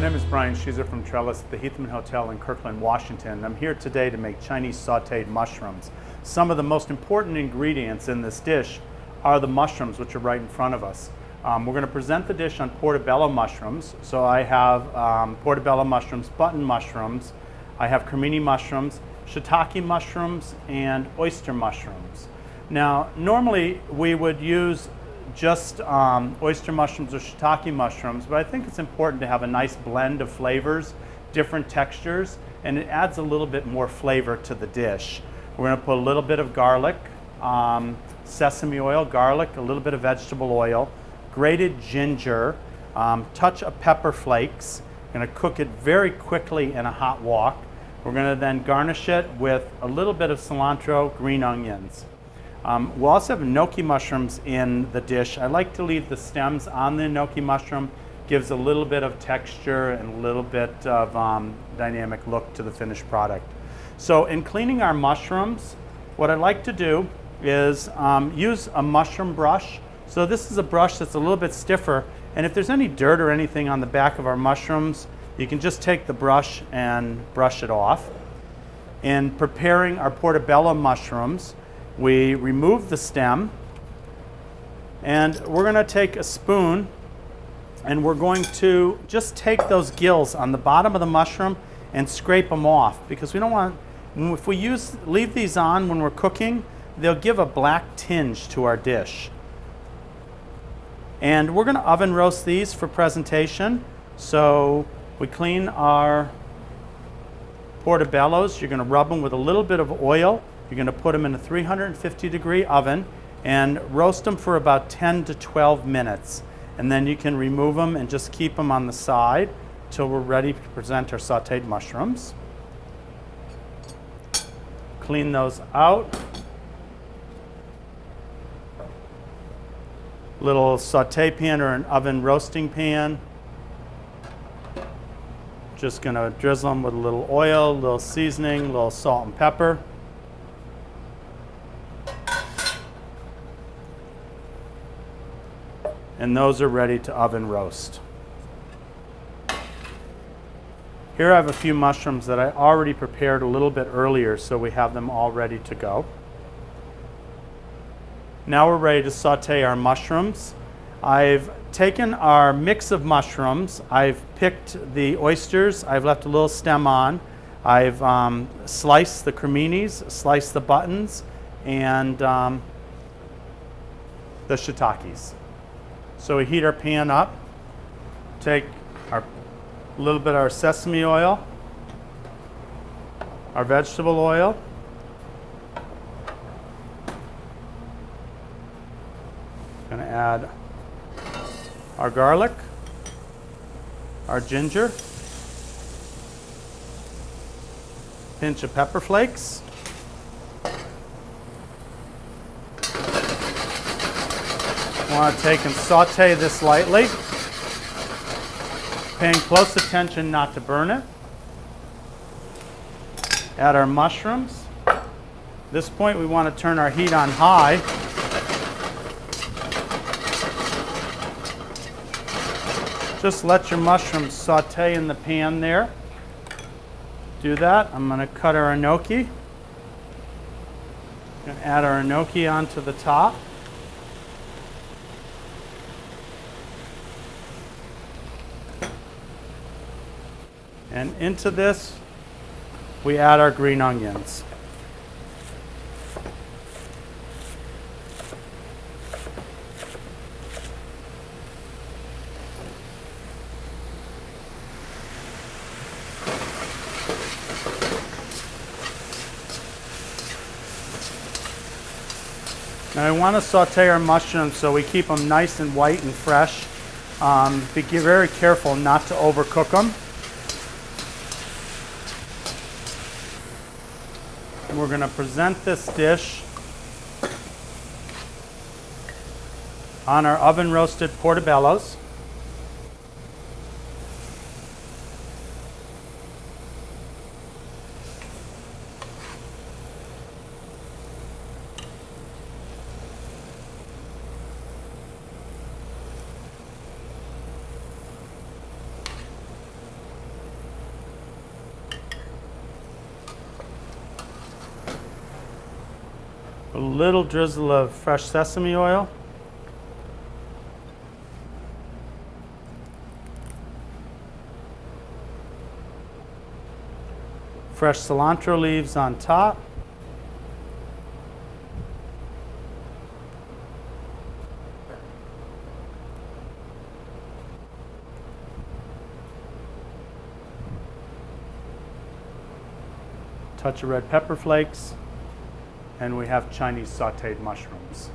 My name is Brian Scheehser from Trellis at the Heathman Hotel in Kirkland, Washington. I'm here today to make Chinese sauteed mushrooms. Some of the most important ingredients in this dish are the mushrooms, which are right in front of us. We're going to present the dish on portobello mushrooms. So I have portobello mushrooms, button mushrooms, I have cremini mushrooms, shiitake mushrooms, and oyster mushrooms. Now, normally we would use just oyster mushrooms or shiitake mushrooms, but I think it's important to have a nice blend of flavors, different textures, and it adds a little bit more flavor to the dish. We're going to put a little bit of garlic, sesame oil, garlic, a little bit of vegetable oil, grated ginger, touch of pepper flakes. Going to cook it very quickly in a hot wok. We're going to then garnish it with a little bit of cilantro, green onions. We'll also have enoki mushrooms in the dish. I like to leave the stems on the enoki mushroom. Gives a little bit of texture and a little bit of dynamic look to the finished product. So in cleaning our mushrooms, what I like to do is use a mushroom brush. So this is a brush that's a little bit stiffer, and if there's any dirt or anything on the back of our mushrooms, you can just take the brush and brush it off. In preparing our portobello mushrooms, we remove the stem, and we're going to take a spoon and we're going to just take those gills on the bottom of the mushroom and scrape them off, because we don't want, if we leave these on when we're cooking, they'll give a black tinge to our dish. And we're going to oven roast these for presentation. So we clean our portobellos. You're going to rub them with a little bit of oil. You're going to put them in a 350-degree oven and roast them for about 10 to 12 minutes. And then you can remove them and just keep them on the side till we're ready to present our sauteed mushrooms. Clean those out. Little saute pan or an oven roasting pan. Just going to drizzle them with a little oil, a little seasoning, a little salt and pepper. And those are ready to oven roast. Here I have a few mushrooms that I already prepared a little bit earlier, so we have them all ready to go. Now we're ready to saute our mushrooms. I've taken our mix of mushrooms. I've picked the oysters. I've left a little stem on. I've sliced the creminis, sliced the buttons, and the shiitakes. So we heat our pan up, take a little bit of our sesame oil, our vegetable oil, going to add our garlic, our ginger, pinch of pepper flakes, want to take and saute this lightly, paying close attention not to burn it. Add our mushrooms. At this point we want to turn our heat on high. Just let your mushrooms saute in the pan there. Do that. I'm going to cut our enoki. Going to add our enoki onto the top. And into this, we add our green onions. Now I want to saute our mushrooms so we keep them nice and white and fresh. Be very careful not to overcook them. We're going to present this dish on our oven roasted portobellos. little drizzle of fresh sesame oil. Fresh cilantro leaves on top. Touch of red pepper flakes, and we have Chinese sauteed mushrooms.